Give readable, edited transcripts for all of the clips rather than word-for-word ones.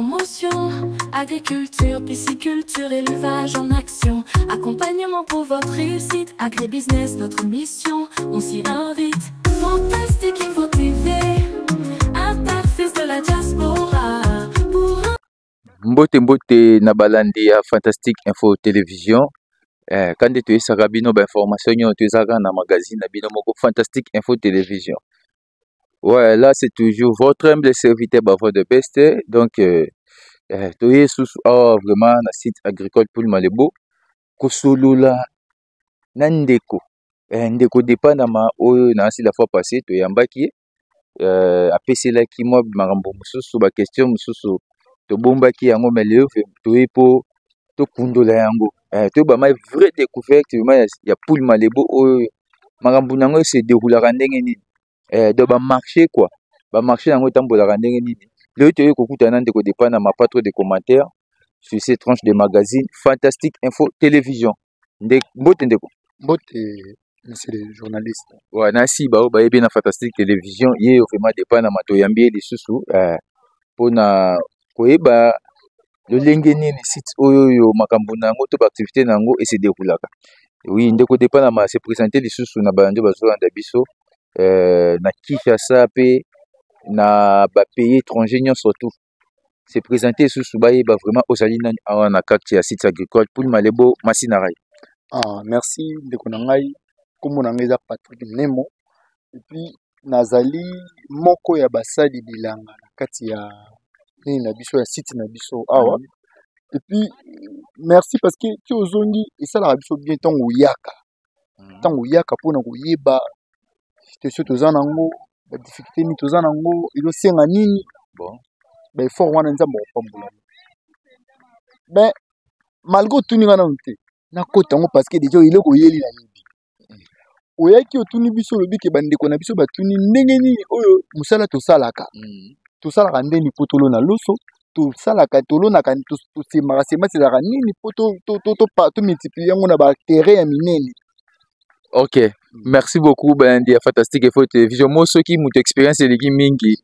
promotion, agriculture, pisciculture, élevage en action. Accompagnement pour votre réussite, agribusiness, notre mission, on s'y invite. Fantastique Info TV, interface de la diaspora. Mbote na balandi ya Fantastique Info Télévision. Quand tu es sarabino ba information tu es na magazine na bino moko Fantastique Info Télévision. Ouais, là c'est toujours votre humble serviteur Bavo de Best. Donc tu es sous vraiment na site agricole pour Malebo. Kosolula nandeko. Ndeko dépendamment oyo na si la fois passée to yambaki apesela ki mo marambo mususu ba question mususu to bombaki yango meleo to epo to kundola yango to ba mai vraie découverte ya poule Malebo oyo marambo nango se déroulera ndenge nini do ba marché quoi ba marché nango tambola ndenge nini le to yokuta na ndeko dépend ma pas trop de commentaires sur ces tranches de magazine Fantastique Info Télévision mbote ndeko mbote monsieur le journaliste. Ouais, nasi ba bien na Fantastique Télévision ye vraiment dépend na mato yambi lisusu pona koyeba le lenge nini site oyo makambo nango to ba activité nango et se déroulaka. Oui, ndeko dépend na se présenter lisusu na bando bazolanda biso na Kinshasa pe na ba pays étranger surtout. Se présenter lisusu ba vraiment ozali na carte ya site agricole pour Malebo Masinarai. Ah, merci ndeko nangai. Comme on a Patrick Nemo et puis nazali moko ya basali bilanga na kati ya na biso ya site na biso awa et puis merci parce que tu ozongi et ça la biso bien tango yaka pona koyeba situation tozanango ba difficulté ni tozanango ilo senga nini bon ba effort wana nzambo pambula ben malgré tout ni ngana nte na kotango parce que déjà il est koyeli na oyaki otuni biso lobiki bandeko na biso batuni ndenge nini oyo musala tosalaka tosalaka ndeni po tolona loso tosalaka tolonaka tosemaka semaselaka nini po tomultiplier yango na baterrain ya minene. Ok, merci beaucoup bandi ya Fantastique Info Télévision. Moi soki mutu expérience eleki mingi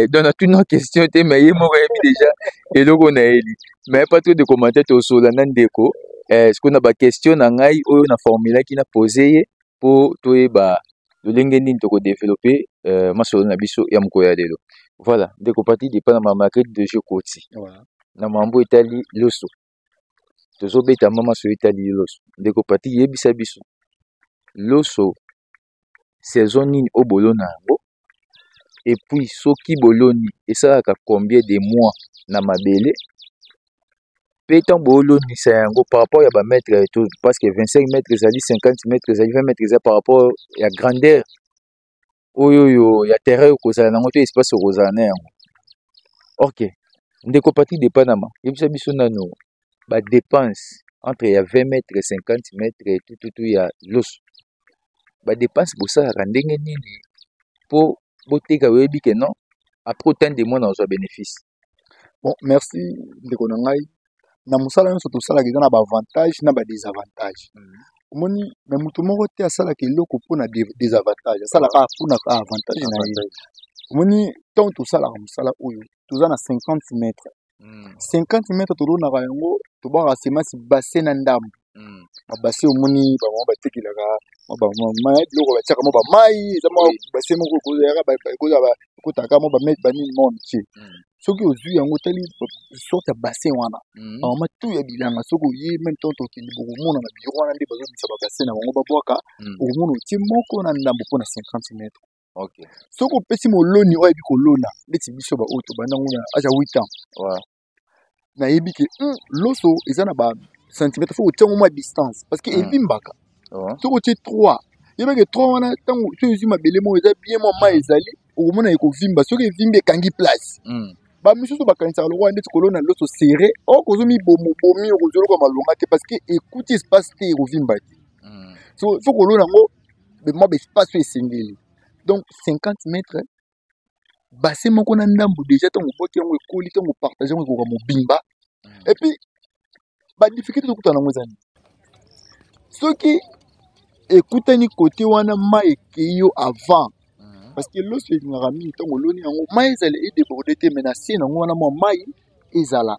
donc na tuna question te mais ye moko yebi déjà eloko na eli mais pas trop de commentaires tosola na ndeko ce qu'on a ba question na ngai oyo na formulaire ki na poser ye pour toyeba lolenge nini toko développer masolo na biso ya moko ya lelo. Voilà, ndeko parti dépend na market de jeu koti. Voilà. Na mambo etali loso. Tozobeta mama so etali loso. Ndeko parti yebisa biso. Loso saison nini obolona yango et puis soki boloni esalaka combien de mois na mabele pe tant bolonisa yango par rapport ya ba mètres parce que 25 mètres ezali 50 mètres ezali 20 mètres ezali par rapport ya grandeur oyo ya terrain kozala nango to espace kozala na yango. Ok, ndeko parti dépendamment yebisa biso nano ba dépense entre ya 20 mètres 50 mètres et tout ya loso ba dépense bosalaka ndenge nini po boteka oyebi ke non après autant de mois na ozwa bénéfice. Bon, merci ndeko nangai. Na musala nyonso tosalaka eza na bavantage na badesavantage. Omoni me mutu moko te asalaka eloko mpona désavantage asalaka mpona avantage na ye. Omoni ntango tosalaka mosala oyo toza na 50 mètres 50 mètres tolonaka yango tobwaka semence bassin na ndambo bassin omoni bamama batekelaka bamai biloko batiaka mo bamai eza mo bassin moko ekotaka mo bamètre banini mo mitie soki ozwi yango tali sorte ya bassin wana bamama tu ya bilanga soki oye même temps tokende bokomona na biro wana nde bazobimisa babassin na bango babwaka okomona otie moko na ndambo mpona 50 mètres. Okay. Soki opesi moloni oyo yebi kolona neti biso baoyo tobandango na age ya 8 ans nayebi ke loso eza na ba centimetre fo otiango mwa distance parce que evimbaka soki otie 3 yebeke 3 wana ntango soki ozwi mabele moko eza bien mwa mai ezali okomona ekovimba soki evimbi ekangi place bamisusu bakanisaka lokwa ndeti kolona loso serré okozomi bomi okozwi lokwa malonga te parce que ekuti espace te ekovimba te so fo kolona yango mwa baespace oyo esengeli donc 50 mètres bassin moko na ndambo déjà ntango oboti yango ekoli ntango partage yango ekoka mobimba et puis badifficulté tokutana yango eza nini soki ekutani kote wana mai ekei yo avant parce que loso elingaka mingi ntango oloni yango mai ezala edéborde te mais na se nango wana mwa mai ezala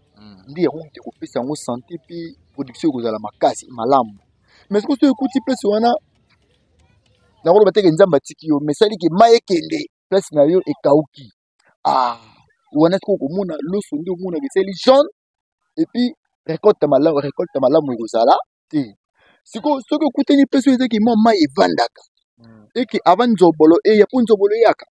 ndi yango te kopesa yango santé puis production ekozala makasi malamu mais soki ekuti place wana nakoloba teke nzambe atiki yo mais saliki mai ekende place na yo ekauki wana soki okomona loso nde omonaka esali jaune et puis récolte malamu ekozala te sikoyo soki okutani place oyo ezaki mwa mai evandaka eke avant nzobolo eya mpo nzobolo eyaka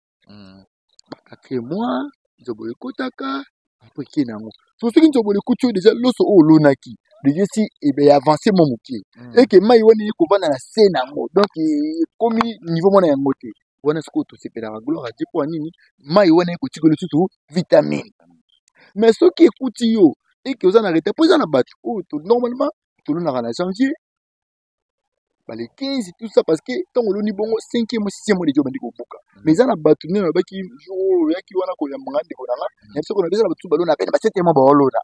bakake mwa nzobolo ekotaka apo eke nango soki nzobolo ekuti oyo deja loso oyo olonaki deja si ebe avance mo moke eke mai wana ekovanda na se nango donc ekomi niveau mwana yango te wana sikoyo tosepelaka gloire adie mpo ya nini mai wana ekotikela sutu vitamine mais soki ekuti yo eke oza na retard mpo eza na bato oyo normalement tolonaka na janvier les 15 tout ça parce que tant on loni bongo 5e ou 6e mois de job ndiko buka mais ça na batu ne ba ki jour ya ki wana ko ya mangande ko nanga même ce qu'on a besoin batu balona peine ba 7e mois ba olona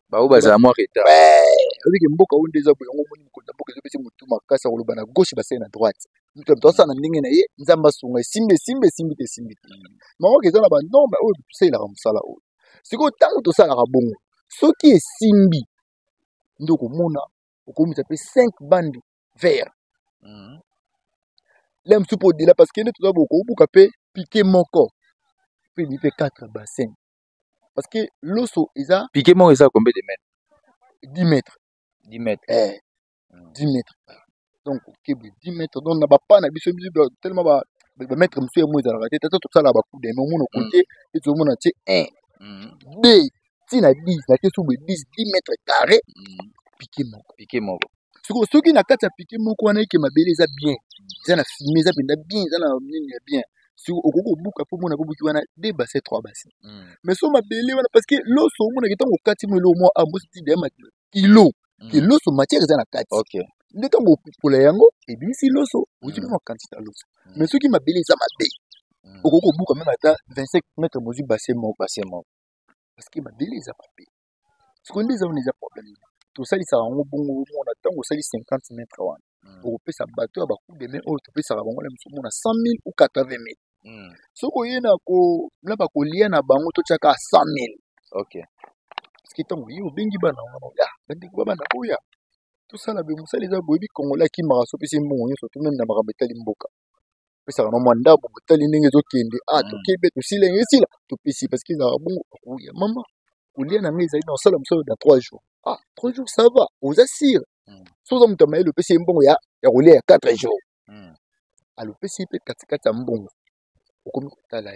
ba o baza mo retard avec mboka on déjà bongo moni ko mboka zo pesi mutu makasa ko lobana gauche ba na droite mutu to ça na ndenge na ye nzamba sunga simbe mako ke zana ba non ba o c'est la ramsala o siko tango to sala ka bongo soki esimbi ndoko mona on a 5 bandes verts. L'aime sous de là parce que nous avons beaucoup piqué mon corps. Puis il fait 4 bassins. Parce que l'osso est à. Piqué mon est à combien de mètres? 10 mètres. 10 mètres. 10 mètres. Donc, 10 mètres. Donc, on n'a pas tellement de mettre monsieur moi dans la tête. Tout ça là, coup de mon côté. Et tout le monde a dit 1, 2, si la 10, la question de 10 mètres carrés. Piqué mon ceux qui n'a qu'à piquer mon coin qui m'a belé ça bien ça n'a fumé ça bien ça n'a bien sur au gogo buka pour mon abobu qui wana deux bassins 3 bassins mais so m'a belé parce que l'eau so mon qui tango 4 mo mois à mo ti de kilo que l'eau so matière ça na 4 OK le tango pour la yango et bien si l'eau so vous dites moi quantité l'eau mais ceux qui m'a belé ça m'a belé au gogo buka même à 25 mètres mesure bassin parce que m'a belé ça m'a belé ce qu'on dit ça on a problème tout ça il sera un bon on attend aussi 50 mètres on peut ça bateau à beaucoup de mains on peut ça bango la msumo na 100 000 ou 80 000 soko yena ko na ba ko lia na bango to chaka 100 000 OK parce que tant yo bengi bana ya bandi ko bana ko ya tout ça la be musa les abobi kongola ki mara so pesi mbongo nyo to même na makabetali mboka pesa na mwanda bo botali ndenge zo kende to kebe to sile ngesila to pesi parce que za bongo ko ya mama Oulia n'a mis dans seul dans 3 jours. 3 jours ça va, aux assire. Sauf que tu le PC bon ya roulé à 4 jours. À le PC peut 4 bon. Au comme tu là.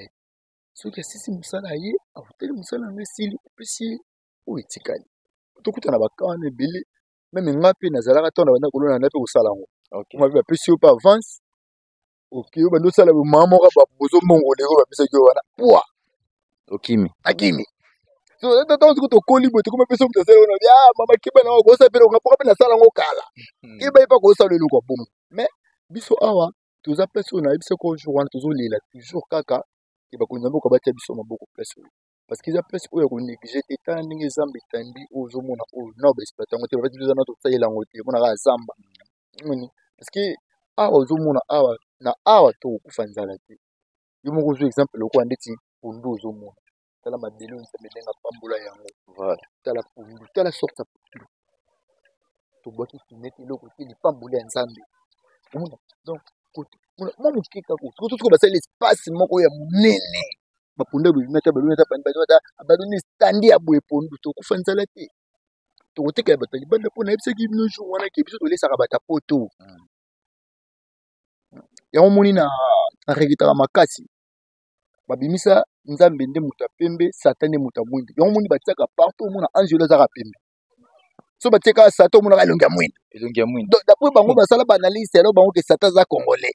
Ce qui est si musala yi, à hôtel musala ngesili PC ou etikali. To kuta na bakane belé même ngapi na zalaka to na bana kolona na pe osala ngo. OK. On va faire PC pas avance. OK, on va nous sala maman ba bozo mongo lego ba pesa yo wana. Poa. Okimi. Akimi. So dans ce que tu colli bote comme personne te sait on dit mama kiba na go sa pele on pas na sala ngo kala kiba ipa ko sa le ko bon mais biso awa tous appels on a biso ko jour on toujours lila toujours kaka kiba ko nzambo ko batia biso maboko place parce qu'ils appellent o ko négliger étant ndenge zambe tandi ozo mona o no ba exploiter ngo te ba biso na to tsayela ngo te mona ga zamba parce que awa ozo mona awa na awa to ku fanzala te yo mo ko zo exemple ko andeti ondo ozo mona tala mabelo nsemelenga pambola yango voilà tala pundu tala sorta pundu to boki kineti loko tili pambola ya nzambe donc moi mon kika ko to ba sala espace moko ya munene bapunda bimeta balona badoni standi ya boye pondu to kufa nzala te to koteka batali banda pona ebisa ki bino jour wana ke biso to lesaka bata poto ya omoni na regitaka makasi babimisa nzambe nde muta pembe satan nde muta mwindi yango moni batiaka partout mona angelo azaka pembe so batiaka satan mona elongi ya mwindi d'après bango basala banalyse alors bango ke satan aza congolais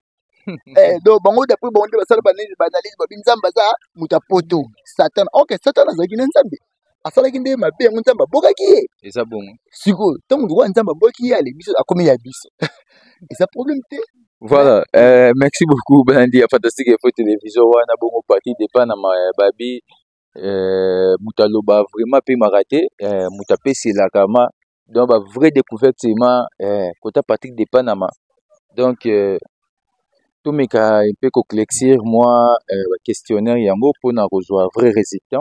donc bango d'après bango nde basala banalyse babi nzambe aza muta poto satan ok satan azalaki na nzambe asalaki nde mabe yango nzambe abokaki ye eza bongo sikoyo ntango ndoko ya nzambe aboki ye ale biso akomi ya biso eza problème te. Voilà, merci beaucoup Bandi à Fantastique Info Télévision wana bongo parti dépend na babi mutaloba vraiment pe maraté mutapesi la kama donc ba vraie découverte seulement kota Patrick dépend na ma donc tout me ka un peu éclaircir moi questionnaire yango pour na rejoindre vrai résultat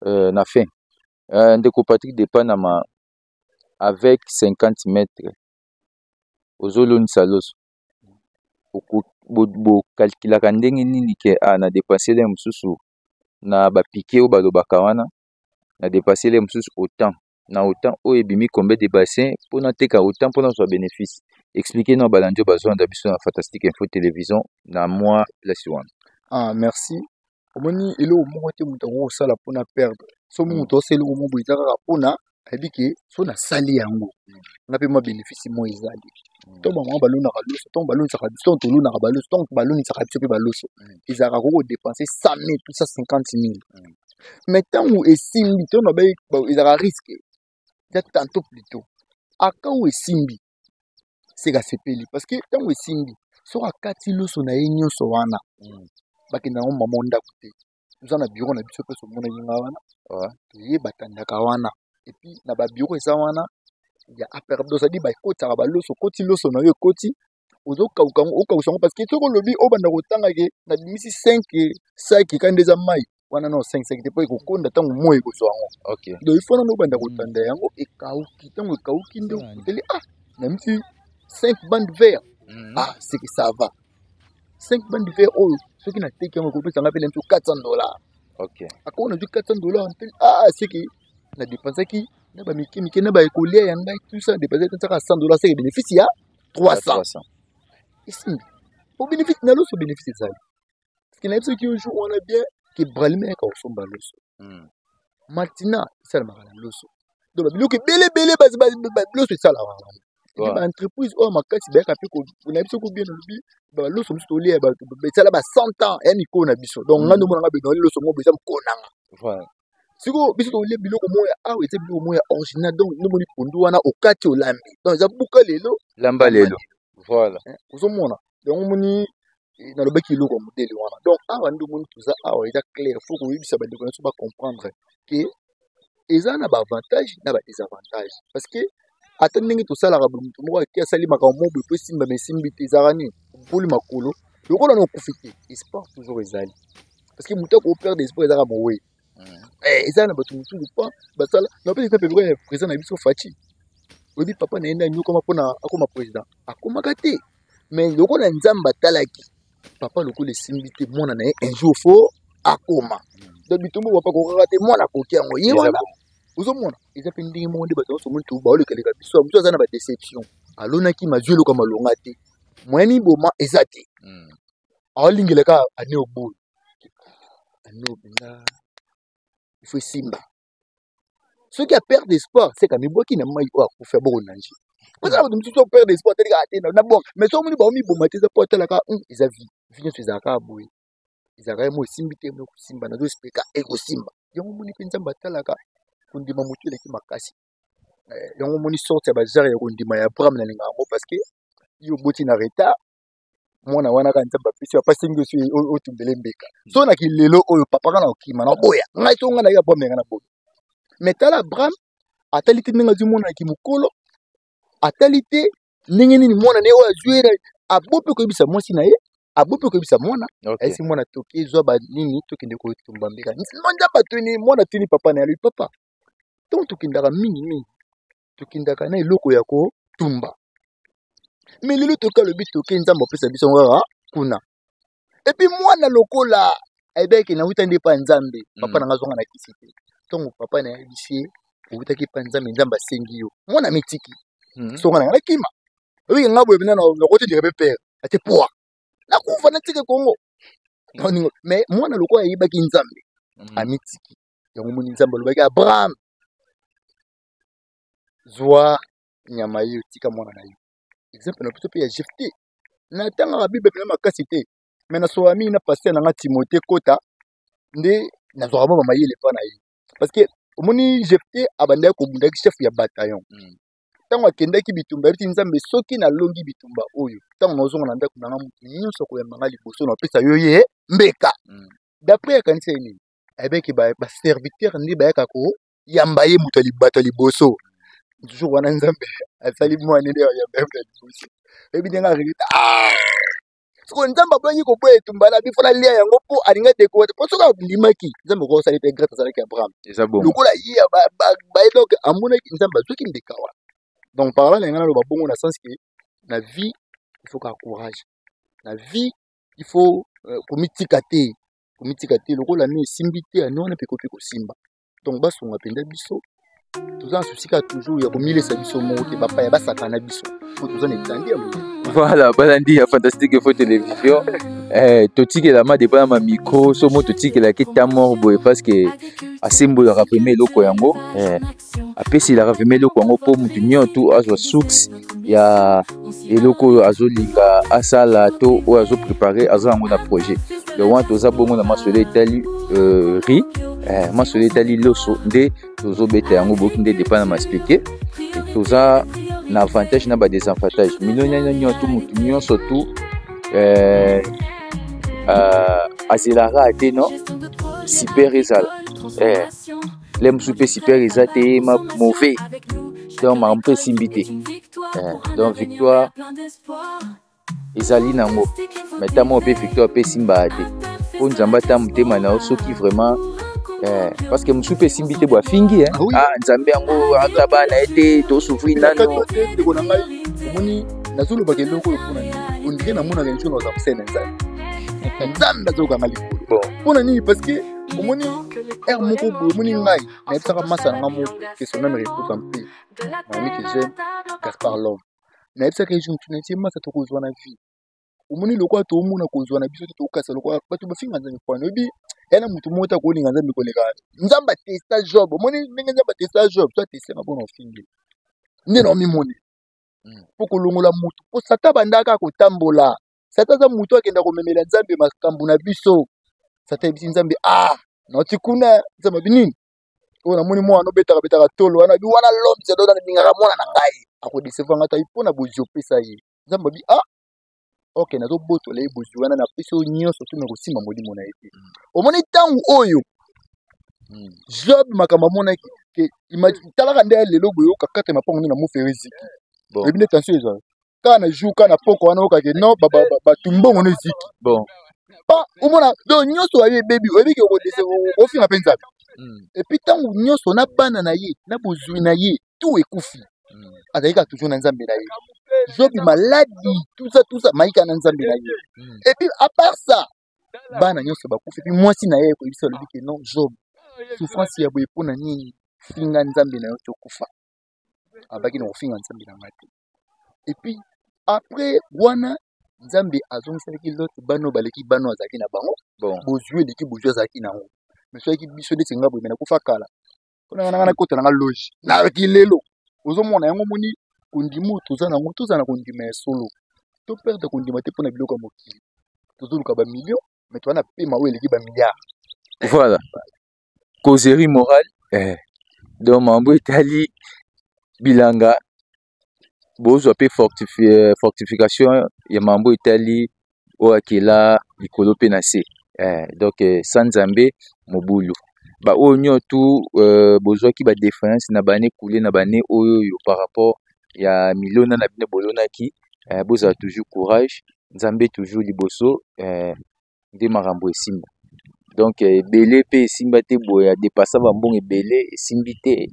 na fin ndeko Patrick Depanama avec 50 mètres ozolonisa loso bokalkulaka ndenge nini ke na dépensele mosusu na bapike oyo balobaka wana na dépensele mosusu autant na autant oyo ebimi combien de bassin mpona teka autant mpona kozwa bénéfice expliquer na balandi oyo bazwanda biso na Fantastique Info Télévision na mwa place wana. Merci. Omoni eloko moko te moto akosala mpona perdre so moto osala eloko moko eza kaka mpona ayebi ke so nasali yango nga mpe mwa bénéfice mo ezali to bango balonaka loso ntongo balonisaka biso ntongo tolonaka baloso ntongo balonisaka biso mpe baloso ezalaka koko dépenser 100 000 tout ça 50 000 mais ntango esimbi ntongo ezalaka risque eza tantôt plutôt aka oyo esimbi seka sepeli parce que ntango esimbi soki akati loso na ye nyonso wana bakenda yango mama ndako te toza na bureau na biso mpe somona yenga wana toye batandaka wana epuis na babiro eza wana ya aperde osadi bakotaka baloso koti loso na yo ekoti ozokauka okausa yango parce que soki olobi obanda kotanga ke na bimisi 5 saki kandi eza mai wana na 5 saki te mpo ekokonda ntango moi ekozwa yango donc ifo nano obanda kotanda yango ekauki ntango ekauki nde okuteli na misi 5 bande vert c'est que ça va 5 bande vert oyo soki nateki yango ekopesanga mpe lemso $400 akona ju $400 c'est que na dépensaki na bamike mike na baekolia ya ngai tout ça dépensaki tantaka $100 c'est que bénéfice ya 300 ici au bénéfice na loso bénéfice ezali parce que na biso ki jour wana bien ke bralime yaka kosomba loso martina esalamaka na loso donc babiloko ebele loso esalaka wana baentreprise oyo makasi bayaka mpe na biso ko bien olobi baloso mosusu tolia esala ba 100 ans ya mikolo na biso donc nga ndomonanga benoli loso moko eza mokonanga siko biso tolia biloko moya awa eza biloko moya original donc ndomoni pondu wana okati olambi donc eza buka lelo lamba lelo voilà ozomona donc omoni nalobaki eloko ya modele wana donc awa ndomoni toza awa eza clair faut koyebisa bandeko nyonso bacomprendre ke eza na baavantage na badesavantage parce que ata ndenge tosalaka moto moko ake asali makambo moko boye po esimba mesimbi te ezaka nini mpoli makolo lokola na okufi te espoir toujours ezali parce que moto akoperdre espoir ezaka mowe eza na bato mosusu mpa basala napesi mpe pepeko ya président na biso faci oyebi papa na ye nde anyokama mpona akoma président akomaka te mais lokola nzambe atalaki papa lokola esimbi te mwana na ye un jour fo akoma donc bitombo papa kokaka te mwana akoki yango ye wana ozomona eza mpe ndenge moko nde bato nyonso moni baolekaleka biso mosu aza na badeception alonaki mazwi eloko malonga te moya miboma eza te aolingelaka ane oboyi ane obenga ifo esimba soki aperde espoir seka mibwaki na mai oyo akufa boko na nje ozala bato mosusu aperde espoir telika ate na bonke mais so omoni baomiboma te eza po atalaka eza vi nyonso ezalaka boye ezalaka mo esimbi te mo kosimba nazo explika ekosimba yango omoni mpe nzambe atalaka kondima motu eleki makasi yango omoni sorte ya bazare ya kondima ya Abraham na linga yango parce que yo boti na retard mwana wana ka nzambe apesi apasi ngi osi otumbele mbeka so na kilelo oyo papa kana okima na boya ngai so nga na ya Abraham nga na boya mais tala Abraham atali te ndenge azwi mwana ki mokolo atali te ndenge nini mwana ne oyo azwira abope koyebisa mwasi na ye abope koyebisa mwana ayesi mwana toki ezwa banini tokende kotumba mbeka nzambe atoni mwana tuni papa na ye papa donc tokendaka mingi tokendaka na eloko ya kotumba mais lelo toka lobi toke nzambe apesa biso ngaka kuna epuis mwana lokola ayebeki na wuta nde pa nzambe papa na nga zonga na kisi te ntongo papa na yebisi ye owutaki pa nzambe nzambe asengi yo mwana mitiki songa na nga nakima oyeke nga boye pena nakoti ndika mpe pere ate poa nakufa natike kongo mais mwana lokola ayebaki nzambe amitiki yango moni nzambe alobaki Abraham zwa nyama ye otika mwana na yo exemple na biso mpe ya Jefte natangaka bible pena makasi te mais nasoka mingi na paster na nga Timote kota nde nazwaka mwa bamayele mpa na ye parce que omoni Jefte abandaki kobundaki chef ya bataillon ntango akendaki bitumba yebiti nzambe soki nalongi bitumba oyo ntango nazonga na ndako nanga motu nyonso koyambanga liboso na opesa yo ye mbeka d'après akanisa ye nini ayebaki baserviteur nde bayaka koyamba ye moto bato ya liboso toujours wana nzambe asali mwana nde ayamba ye moto ya liboso eyebi ndenge aregreta siko nzamba blanyi ko boye tumbala bi fala lia yango po alinga décorer po soka limaki nzamba ko sali pe grâce à Abraham lokola yi ba donc amuna nzamba soki mbekawa donc par là ngana lo babongo na sens que la vie il faut courage la vie il faut komitika te lokola no simbite anona pe kopi ko simba donc basonga penda biso tous en souci ka toujours ya komilesa biso moke bapa ya basakana biso faut tous en étandi voilà balandi ya fantastique info télévision totiki la ma débat ma micro so mo totiki la kita morbo parce que asimbo ya rapeme loko yango apesi la rapeme loko yango po mutu nyoto azwa source ya eloko azolinga asala to o azo préparer azo yango na projet le want oza bongo na masole etali ri masole etali loso nde tozo beta yango boki nde débat na m'expliquer toza na avantage na ba désavantage milionya nyoto mutu nyonso tu azelaka te non super ezala lem super super eza te ma mauvais donc ma mpe simbi te donc victoire ezali nango metamo mpe victoire mpe simba te po nzambe ata motema na yo soki vraiment parce que mosusu mpe esimbi te bwafingi nzambe yango ata bana ye te tosufri nano ndeko na ngai omoni nazolobaka eloko oyo mpona nini ondire namonaka nzongo aza mosene nzambe azokanga likolo mpona nini parce que omoni ere moko boye omoni ngai nayebisaka masa na nga moko question na réponse mpe mami que j'aime Gaspard Lhomme nayebisaka ejo ntuna tie masa tokozwa na vie omoni lokola toomona kozwa na biso te tokasa lokola bato bafinga nzambe pwana oyebi yana mutu moko ta kolinga nzambe koleka nzambe atesta job omoni ndenge nzambe atesta job so atestanga mpona ofingi nde na omimoni mpo kolongola mutu mpo sata bandaka kotambola sata aza mutu akenda komemela nzambe makambo na biso sata yebisi nzambe nauti kuna nzambe binini oyo namoni mwana obetaka tolo wana bi wana lomse dona ningaka mwana na ngai akodesevanga ta mpona bozwi opesa ye nzambe abi ok nazobotola ye bozwi wana na pesi oyo nyonso tuna kosimba molimo na ye te omoni ntango oyo job makambo amonaki talaka nde lelo boye okakate mapango nde na mofere ziki oyebi nde tension ezala kaka na jour kaka na poko wana okake non batumbongo no eziki omona donc nyonso waye ebebi oyebiki ofinga mpe nzambe epuis ntango nyonso na bana na ye na bozwi na ye tout ekufi azalaki kaka toujours na nzambe na ye jobi maladi tout ça maika na nzambe na ye epuis à part ça bana nyonso bakufi epuis mwasi na ye koyebisa alobi ke non job souffrance ya boye mpona nini finga nzambe na yo tokufa abaki na kofinga nzambe na nga te epuis après wana nzambe azongiselaki lote bano baleki bano azalaki na bango bozwi eleki bozwi azalaki nango mais soki biso neti nga boye me nakufa kala mpona nga nakota nanga loge nayaki lelo ozomona yango moni kondima toza nango toza na kondima ya solo toperde kondima te mpona biloko ya mokili tozoluka bamilio mais toza na pema oyo eleki bamiliard voilà causerie morale donc mambo etali bilanga bozwa mpe fortification ya mambo etali oyo akela likolo mpe na se donc sa nzambe mobulu baoyo nyoto bozwaki badéférence na bane kule na bane oyo par rapport ya milona na bino bolonaki bozala toujours courage nzambe toujours liboso nde makambo esimba donc ebele mpe esimba te boye adepasa bambongo ebele esimbi te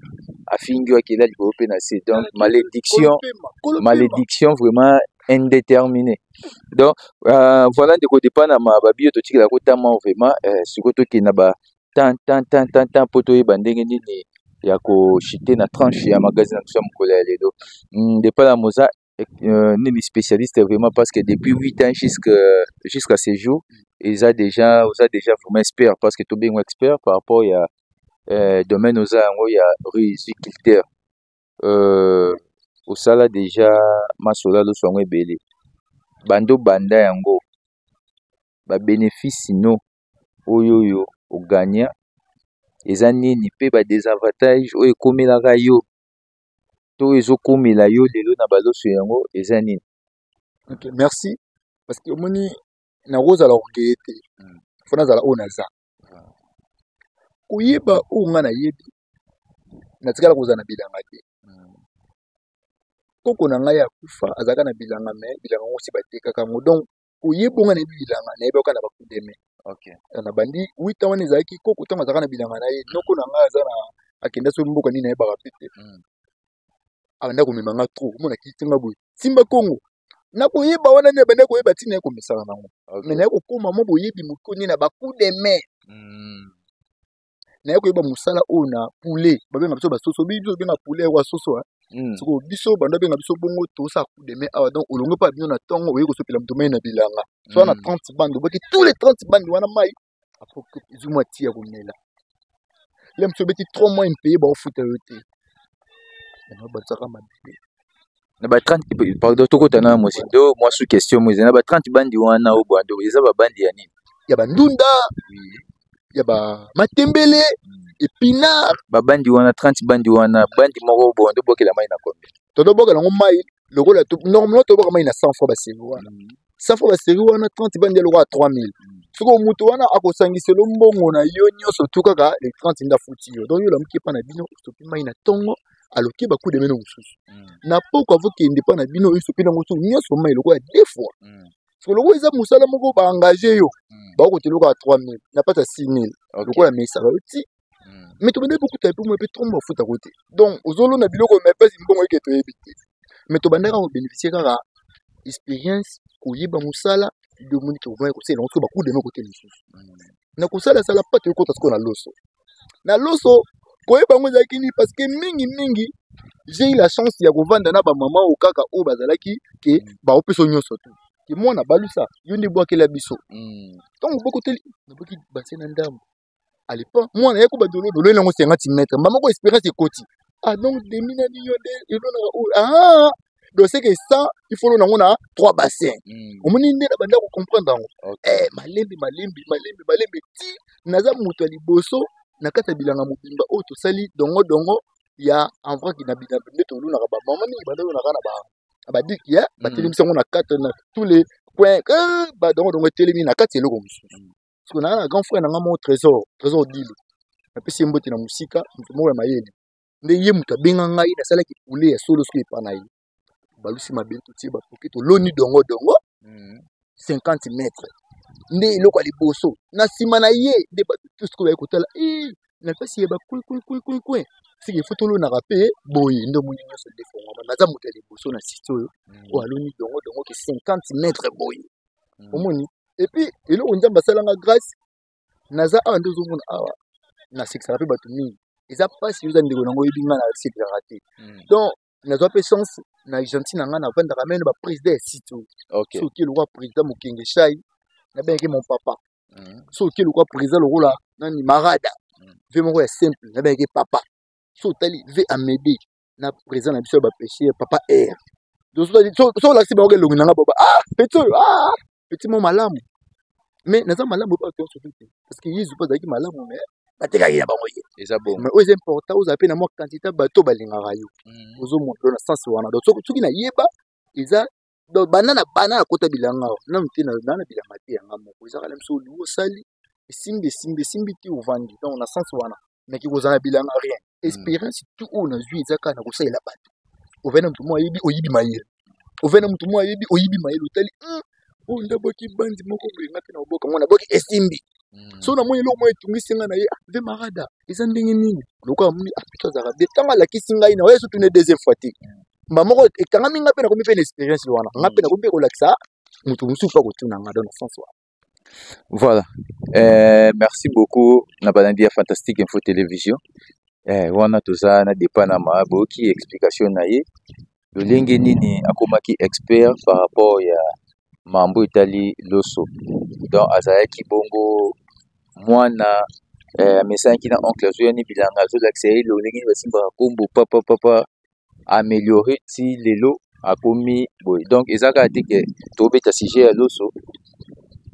afingi akela likolo mpe na se donc malédiction vraiment indéterminée donc voilà ndeko depa na mababi oyo totikela kotama vraiment sikoyo tokenda ba tant mpo toyeba ndenge nini ya kochite na tranche ya magasin na biso ya mokolo ya lelo depa na moza nini spécialiste vraiment parce que depuis 8 ans jusqu'à ce jour oza déjà vraiment expert parce que tobengo expert par rapport ya domaine oza yango ya riziculteur osala déjà masola loso yango ebele bando banda yango babénéfice no oyo oganya eza nini mpe badesavantage oyo ekomelaka yo to ezokomela yo lelo na baloso yango eza nini? Ok, merci parce que omoni nakozala orgueille te fo nazala oyo naza koyeba oyo nga nayebi natikala kozala na bilanga te koko na ngai akufa azalaka na bilanga me bilanga ngo si batekaka yango donc koyebonga na bilanga na yebaka na bakudeme. OK. Na bandi 8 ans ezalaki koko tanga zaka na bilanga na ye noko na nga aza na akenda so mboka nini na yebaka pete. Abanda komema nga trop mona kitinga boye. Simba Kongo. Na koyeba wana ne banda koyeba tina ye komesana nango. Mais na kokoma mo boyebi mukoni na bakudeme. Na koyeba musala ona poulet babenga biso basoso biso benga poulet wa soso. Siko biso banda benga biso bongo to sa kudeme awa donc olongo pa bino na tongo oye kosopela mutomai na bilanga. Soit na 30 bandes boki tous les 30 bandes wana mai apoko izuma tia komela. Lem so beti 3 mois impayé ba ofuta yote. Na batsaka mabele. Na ba 30 pardon toko tana mosindo moi sous question moi na ba 30 bandi wana o bando eza ba bandi ya nini? Ya bandunda. Ya ba matembele épinard. Ba bandi wana 30 bandi wana bandi moko bondo bokela mai na kombe. Todo bokela ngo mai lokola normalement to bokela mai na 100 fois ba série wana. 100 fois ba série wana 30 bandi lokola 3000. Siko mutu wana akosangiselo mbongo na yo nyonso to kaka les 30 nda futi yo. Donc yo la muki pa na bino sopi mai na tongo aloki ba coup de meno mususu. Na poko avoke ndepa na bino yo sopi na ngoso nyonso mai lokola 2 fois. Siko lokola eza musala moko ba engager yo. Ba ko te lokola 3000 na pas 6000. Lokola mesa ba uti. Mais tu me dis beaucoup de temps, mais trop m'en fout à côté. Donc, aux zones où on a bien qu'on pas une bonne équipe éviter. Mais tu vas bénéficier de l'expérience qu'on y a dans musala de mon qui va c'est on trouve beaucoup de nos côtés les na kusala sala pas te côté ce qu'on a loso. Na loso ko y ba mo zakini parce que mingi j'ai eu la chance ya ko vendre na ba maman au kaka o bazalaki ke ba opeso nyoso tu. Ki moi na balusa yo ndi boa ke la biso. Donc beaucoup de na boki basé na ndam. À l'époque, moi, je suis allé à 50 mètres. Maman, j'ai expérience de côté. Ah, donc, des millions de ah, donc c'est que ça, il faut qu'on a 3 bassins. On m'a dit, on comprend. Eh, malembe, ti, naza mutali boso, nakata bilanga mubimba, oh, to sali, dongo, il y a un vrai qui n'a pas de tout, on a pas maman, il va donner un bah, dit qu'il y a, bah, télévision, on a 4, tous les coins, bah, donc, télévision, on a 4, c'est le gros. Parce qu'on a un grand frère, on a un trésor d'île. Après, si on a une musique, on a une nde ye muta benga ngai na sala ki poulet ya solo sko epana yi balusi mabentu ti ba poketo loni dongo 50 mètres nde eloko ali boso na sima na ye nde ba tout ce ko ba ekotala na pasi ye ba kwe siki foto lo na rapé boye ndo moni nyoso defonga na za muta ali boso na sito yo o aloni dongo ki 50 mètres boye omoni et puis eloko nzamba sala nga grâce naza a ndo zo mona awa na seksa pe batu mingi eza pasi yo za ndeko nango yebinga na seksa raté donc nazo pe chance na Argentine nga na vanda ramène ba président sito so ki le roi président Mokenge Chai na ben ke mon papa so ki le roi président le roi nani Marada ve mon roi simple na ben ke papa so tali ve Amédée na président na biso ba péché papa R donc so la si ba longi nanga baba petit mon malamu mais naza malamu pas to parce que yesu pas zaki malamu mais bateka ina bango ye eza bon mais aux important aux appels na moi quantité bato balingaka yo ozo moto na sens wana donc soki na yeba eza donc banana kota bilanga na mtina na bilanga te yanga moko eza kala mso liwo sali simbi ti ovandi donc na sens wana mais ki kozana bilanga rien expérience tout on a vu eza kana ko sala bato ovena mtu mo yebi oyibi mayele ovena mtu mo yebi oyibi mayele otali ndaboki bandi moko benga pe na oboka mona boki esimbi so na moni lo mo etungisi nga na ye ve Marada eza ndenge nini loka moni apito za bien tanga la kisinga ina weso tune deuxième fois te mba moko ekanga minga pe na komi pe expérience wana nga pe na komi pe ko lakisa mutu musufa ko tuna nga dans le sens wana. Voilà, merci beaucoup na balandi ya Fantastique Info Télévision wana toza na dépana ma boki explication na ye lolenge nini akomaki expert par rapport ya mambo etali loso donc azalaki bongo mwana amesaki na oncle azoyani bilanga azolakisa ye lolenge basimbaka kombo papa améliorer ti lelo akomi boye donc eza kaka te ke tobeta sujet ya loso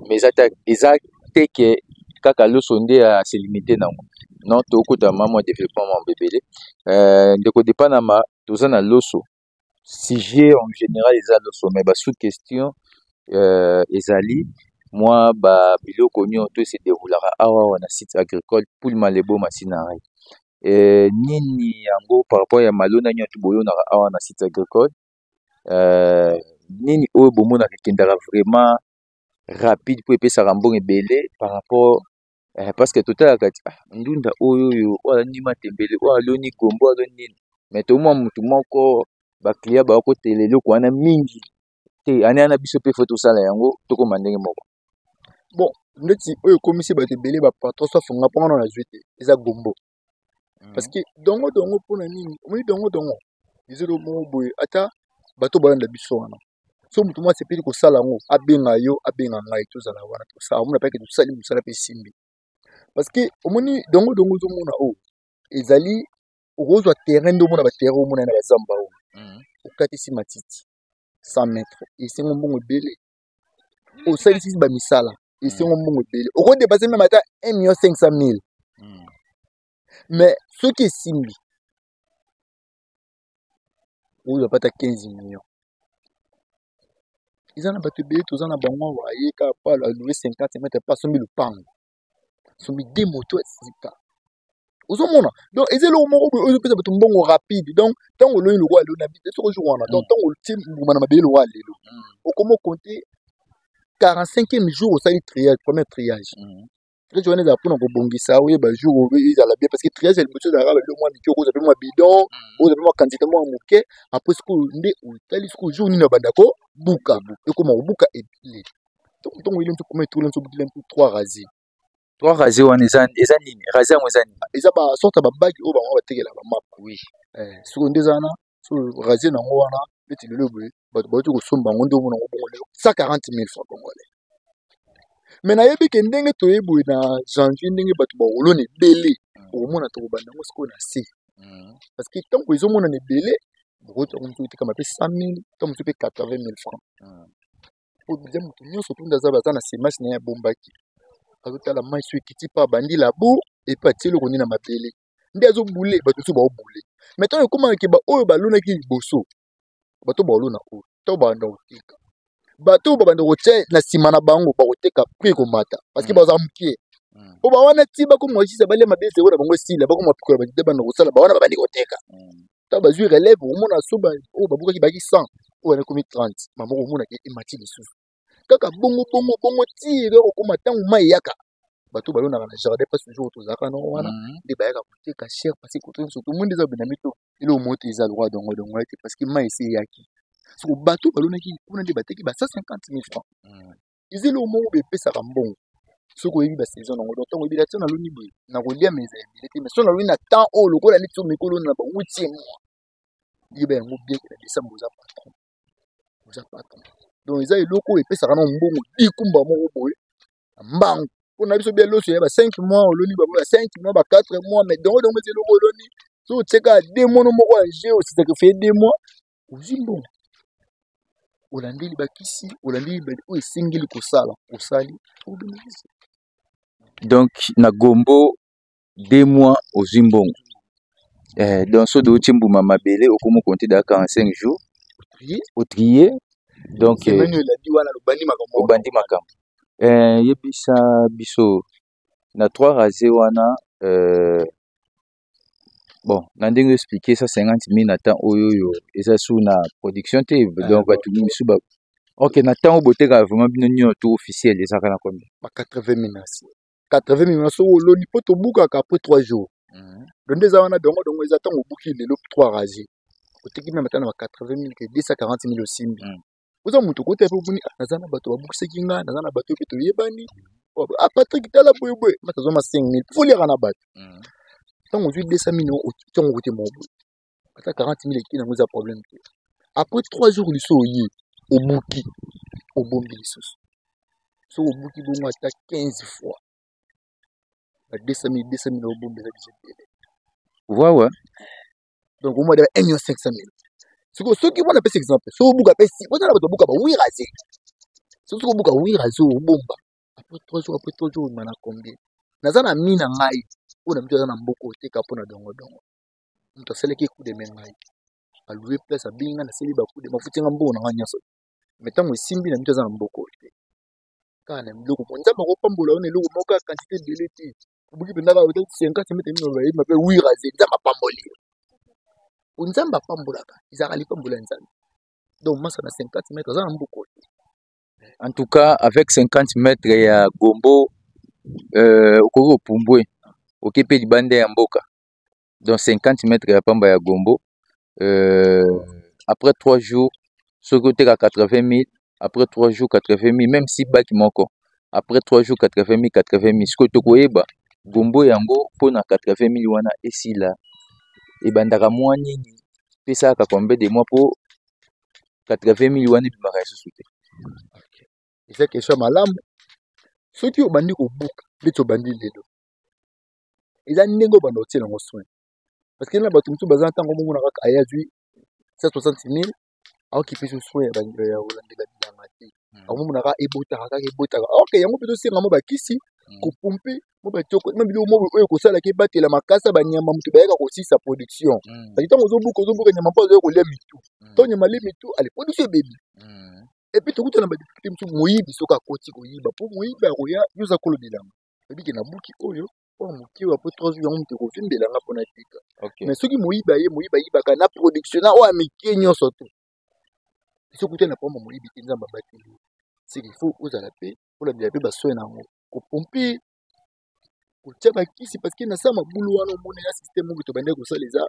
mais eza te ke kaka loso nde ase limité nango non tokota mama développement mambo ebele ndeko depanama toza na loso sujet en général eza loso mais basous question ezali moi ba biloko nyonso se déroulera awa na site agricole pour malebo masina nini yango par rapport ya malona nyonso boyonaka awa na site agricole nini oyo bomonaka ekendaka vraiment rapide pour epesa rambon ebele par rapport parce que total kati ndunda oyo wala ni matembele wala loni gombo wala nini mais to mwa mutu moko ba client ba ko telelo ko wana mingi te ana biso pe photo sala yango to ko mandenge moko bon ndeti oyo komisi ba tebele ba patron so fonga pona na juite eza gombo parce que dongo pona nini omoni dongo izelo mo boy ata bato ba nda biso wana so mutu mwa sepeli ko sala ngo abenga yo abenga ngai to zala wana to sa omona pa ke to sali musala pe simbi parce que omoni dongo zo mona o ezali ozwa terrain ndo mona ba terrain mona na bazamba o okatisi matiti 100 mètres esengo mbongo ebele osalisi ba misala esengo mbongo ebele oko dépasser même ata 1,500,000 mais ce qui est simbi oyo pata 15 millions izana bato ebele tozana bango bayeka pa louer 50 mètres pas sombi lupango sombi deux motos sika ozomona donc ezelo moko oyo pesa bato mbongo rapide donc tango loyi lokwa lo na bite soko jour wana donc tango tim ngumana mabele lo lelo okomo compter 45e jour au sali triage premier triage très journée za pona ko bongisa oye ba jour oyo la bien parce que triage le monsieur d'arabe le mois miki ko za moi bidon o za moi quantité moi moke après ce que nde o tali ce jour ni na bandako buka e ko mo buka e bile donc il est tout comme tout le monde 3 rasés 3 rasés wana eza nini rasé yango eza nini eza ba sorte ba bagi o ba ngo batekela ba map oui so ndezana so rasé nango wana beti lelo boye bato ba ko somba ngo ndo mona ngo bongo 140,000 francs congolais mais nayebi ke ndenge toyebi na janvier ndenge bato ba olone belé o mona to banda ngo siko na si parce que tant que ils ont mona ne belé boto on tout kama pe 100,000 tant pe 80,000 francs o bien mutu nyonso tunda za bazana semence na ya bombaki azotala mai so ekiti pa bandi labo epa tielo koni na mabele nde azobule bato so baobule mais tant ekomaki ba oyo balonaki liboso bato baolona oyo to banda otika bato babanda kotia na nsima na bango bakoteka prix komata parce que baza mokie po bawana ti bakomwakisa bale mabele oyo na bango sila bakomapikola batite banda kosala bawana babandi koteka ta bazwi relève omona so oyo babukaki baki 100 oyo anakomi 30 mamoko omonaki emati lisusu kaka bongo tire okoma ntango mai yaka bato balonaka na jardin parce jour tozalaka no wana nde bayaka koteka cher parce que koto nyonso tomondi eza bina mito elo moto eza lokwa dongo ete parce que mai esi eyaki soko bato balonaki kuna nde bateki ba 150,000 francs ezelo moko bepesaka mbongo soko oyebi basaison nango donc ntango oyebi tia na loni boye na kolia meza ebele te mais so na loni na temps oyo lokola neti so mikolo na ba 8e mois yeba yango bien ke na décembre oza patron donc eza eloko oyo epesaka na mbongo likumba moko boye mbango mpona biso bia loso ya ba 5 mois oloni ba 5 mois ba 4 mois mais dongo eza eloko oloni so otieka 2 mois no moko ya jeu osacrifie 2 mois ozwi mbongo olandeli bakisi olandeli oyo esengeli kosala osali obénéfice donc na gombo 2 mois ozwi mbongo donc so dotie mbuma mabele okomo compter da 45 jours au trier donc obandi makambo yebisa biso na 3 rasés wana bon na ndenge expliquer ça 50,000 na temps oyo eza sous na production te donc bato misu ba ok na temps oboteka vraiment bino nyo to officiel ezaka na combien ba 80,000 nasi 80,000 na so oloni po to bukaka après 3 jours donc eza wana dongo eza temps obuki lelo 3 rasés oteki même temps na 80,000 ke 240,000 osimbi oza mutu kote pe buni naza na bato babukisaki nga naza na bato pe toyebani Patrick tala boye matazoma 5,000 foliaka na bato ntango ozwi 200,000 otongo kote mobo ata 40,000 eki nango eza problème te après 3 jours liso oye obuki obombi lisusu so obuki bongo ata 15 fois ba 200,000 obombi eza déjà belé ouais donc au moins 1,500,000 soki wana pesa exemple so obuka pesi ozala bato babuka ba 8 rasés so soki obuka 8 rasés obomba après 3 jours mana combien naza na mina ngai oyo na mito aza na mboko oteka mpona dongo moto asalaki coup de main ngai alouer place abinga naseli bacoup de mafutinga mbongo na nga nyonso mais ntango esimbi na mito aza na mboko te kaka na biloko mo nzambe akopambola oyo na eloko moko ya quantité ebele te obuki mpendaka 50 mètres bayebi mape 8 rasés nzambe apamboli nzambe apambolaka ezalaka lipambola ya nzambe donc masa na 50 mètres aza na mboko te En tout cas, avec 50 mètres, il y a Gombo, au Pumbwe, au Kepe du Bande ya Mboka. Donc 50 mètres, il y a Pamba ya Gombo. Après 3 jours, ce côté à 80 000. Après 3 jours, 80 000, même si baki moko. Après 3 jours, 80 000, 80 000. Ce que tu connais, Gombo yango, pour na 80 000 wana, ici là. Et bandaka moi nini. Et ça, à combien de mois pour 80 000 wana, il m'a resté. Et c'est question malamu. Ceux qui ont bandi au bouc, les bandi lelo. Ils ont n'engo bando tiens en soin. Parce que là, bah, tout bazan tant comme on a aya du 160 000, alors qu'il fait ce soin bandi ya Hollande la bilamati. Alors on a ebota. Ok, yango plutôt c'est ngamo ba kisi ko pomper, mo ba toko, même bilo mo ko sala ke batela makasa ba nyama mutu ba ko si sa production. Parce que tant ozo buka nyama pas ozo ko le mitu. To nyama le mitu, allez production baby. Et puis tout le monde a dit que moyibi soka koti koyiba pour moyiba roya yuza kolo bilanga et puis na buki oyo pour moki wa po 3 jours on te revient bilanga pona tika mais soki moyiba yiba kana production na o amiki nyonso to soki te na pomba moyibi kinzamba bateli c'est qu'il faut oza la paix pour la bien ba soin na ngo ko pomper ko tchaba kisi parce que na sama bulu wana mona ya système ngo to bande ko saleza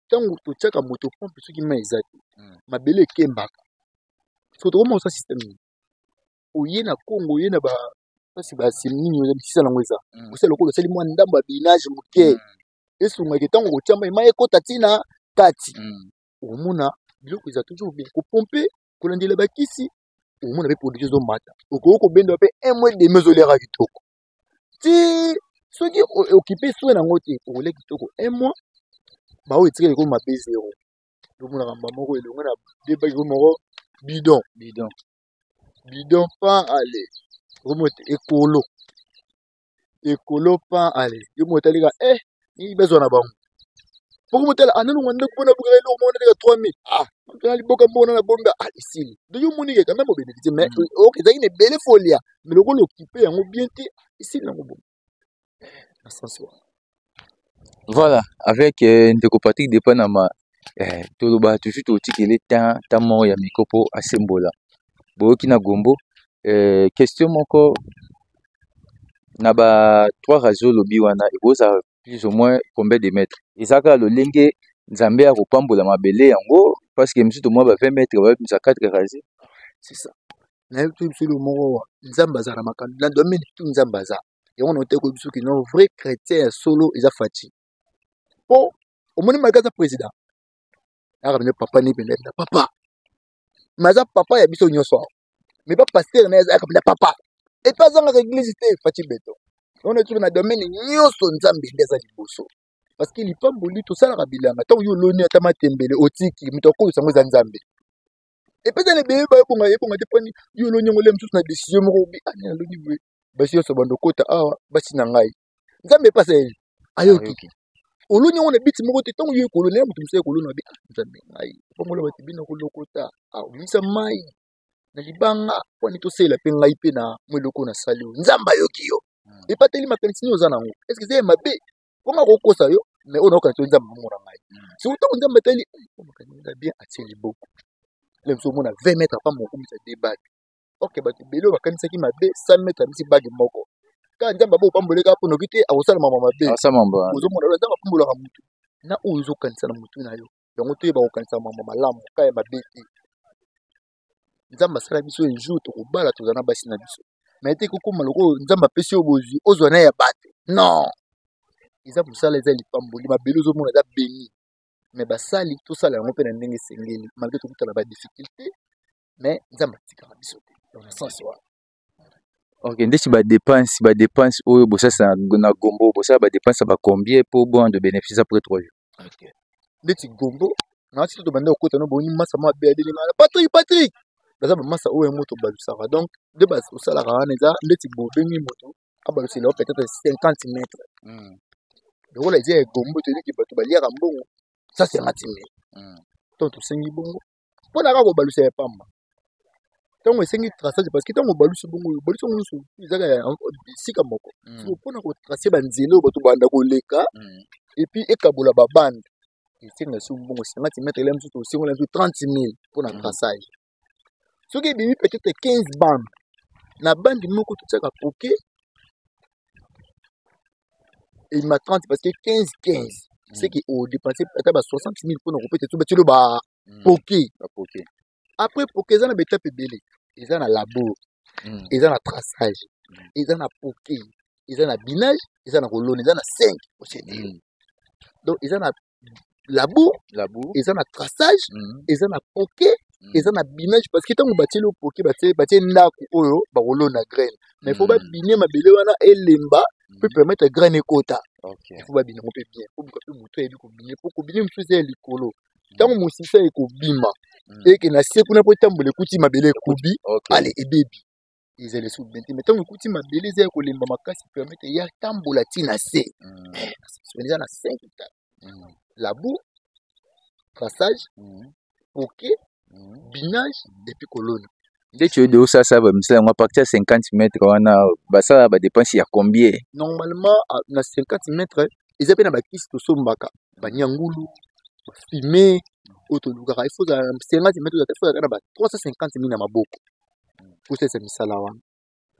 tango to tchaka moto pompe soki ma ezati mabele kembaka. So to comment ça système oye na Congo oye na ba parce ba simini oza bisisa na ngweza osala ko sali mwa ndamba binage muke esunga ketango ko tchamba ma ekota tina kati omona biloko eza toujours bien ko pomper ko landela bakisi omona be production zo mata ko bendo pe un mois de mezolera kitoko ti soki occupé soin na ngote o le kitoko un mois ba o etiré ko ma B0 omona kamba moko elongo na débat ko moko bidon pas aller remonte écolo pas aller yo motalika ni besoin na bango pour motela anano wande ko na buka elo mo na 3000 na liboka mbona na bomba ici de yo moni quand même bénéficier mais OK ça une belle folie mais le rôle occupé en bien ici na bon voilà avec Ndeko Patrick de Panama toloba toujours totikele temps moko ya mikopo asembola boyoki na Gombo question moko na ba 3 razo lobi wana ekoza plus ou moins combien de mètres ezaka lolenge nzambe ya kopambola mabele yango parce que misuto mwa ba 20 mètres ba bisa 4 razi c'est ça na yo tout le moko nzamba za na makanda na domaine tout nzamba za yango na oteko biso ki non vrai chrétien solo eza fati po omoni magaza président arabe papa ni bende papa maza papa ya biso nyonso mais pas pasteur na arabe papa et pas dans l'église te fati beto on est sur na domaine nyonso nzambe ndeza liboso parce que lipamboli to sala kabilanga tant yo loni atama tembele otiki mitoko sango za nzambe et peut être bebe ba bonga te pani yo loni ngole msusu na décision moko bi ani loni we basi yo sobando kota awa basi na ngai nzambe pas elle ayoki oloni on biti moko te tango yo koloni mutu mse koloni bi nzambe ngai bongola bati bino kolokota misa mai na libanga kwani to sela pe ngai pe na mweloko na sali nzamba yoki yo et pas teli makanisi ni oza nango est-ce que c'est mabe ponga ko kosa yo mais on a quand nzamba mo na ngai si uto nzamba teli makanisi bien ateli beaucoup le mso mona 20 mètres pas mon komisa débat OK bati belo bakanisa ki mabe 100 mètres misi bagi moko ka nzamba bo pamboleka po nokite awosala mama mabe ozo mona nzamba pambola ka mutu na ozo kanisa na mutu na yo yango to ba kokanisa mama malamu ka ya mabe ti nzamba sala biso un jour to kobala to zana basi na biso mais te ko koma loko nzamba pesi obozi ozo na ya bate non iza musala eza lipamboli mabelo zo mona za béni mais basali to sala yango pe na ndenge sengeli malgré tout la ba difficulté mais nzamba tika biso dans le sens wa OK ndesi ba dépense oyo bosasa na Gombo bosala ba dépense ba combien pour bon de bénéfice après 3 jours OK ndeti Gombo na sito to banda okota no boni masa ma be adeli ngala Patrick baza masa oyo moto balusaka donc de base osala kana eza ndeti bo bengi moto abalusela peut-être 50 mètres donc là il Gombo te dit que bato balia mbongo ça c'est 50 mètres donc to sengi bongo pona ka ko balusela pamba tango esengi traçage parce que tango balusu bongo nyonso ezaka sika moko so pona ko tracer ba nzelo bato banda ko leka et puis ekabola ba bande esenga so bongo 50 mètres là mso to sengo là 30 000 pona traçage ce qui est peut-être 15 bandes na bande moko totiaka poke et ma 30 parce que 15 c'est que au dépenser ata ba 60 000 pour na kopeta tout batilo ba poke après poke eza na betape ebele eza na labour eza na traçage eza na poke eza na binage eza na kolona eza na 5 procédures donc eza na labour eza na traçage eza na poke eza na binage parce que ntango batie lo poke batie ndako oyo bakolona graine mais faut babine mabele wana elemba peut permettre graine ekota il faut babine mo pe bien faut buka pe moto yebi kobine po kobine msusu ya likolo ntango mosisa ekobima eke na se kuna po tambola ekuti mabele ekobi ale ebebi ezele sous benti mais ntango ekuti mabele eza ya kolemba makasi permettre ya tambola tina se eza na 5 étapes labour traçage poke binage et puis colonne dès que de ça va me faire on va partir à 50 mètres on a bah ça va dépenser à combien normalement na 50 mètres ils appellent ba kisi to sombaka ba nyangulu fumé autoluka il faut 50 mètres il faut na ba 350 000 na maboko pour ça misala wana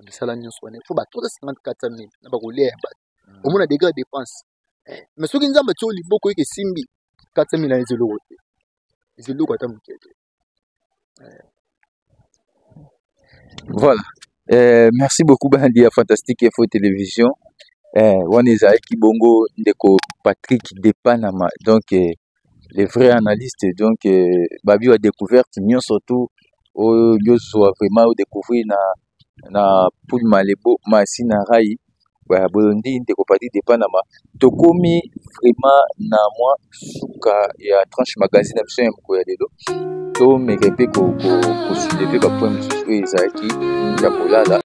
misala nyonso wana il faut ba 350 000 na ba kolia ba au moins des gars dépenses mais ceux qui nzamba tio liboko yeke simbi 400 000 na ezelo wote ezelo ko ata mukete. Voilà. Merci beaucoup Bandi à Fantastique Info Télévision. On est avec Kibongo Ndeko Patrick de Panama. Donc les vrais analystes. Donc Babi a découvert mieux surtout au soit vraiment découvrir na Poul Malebo Masina Rai. Bondi Ndeko Patrick de Panama. Tokomi vraiment na moi suka ya tranche magazine absolument ko ya dedo. To me kepe ko soulever ba point mususu ezaki ya kolala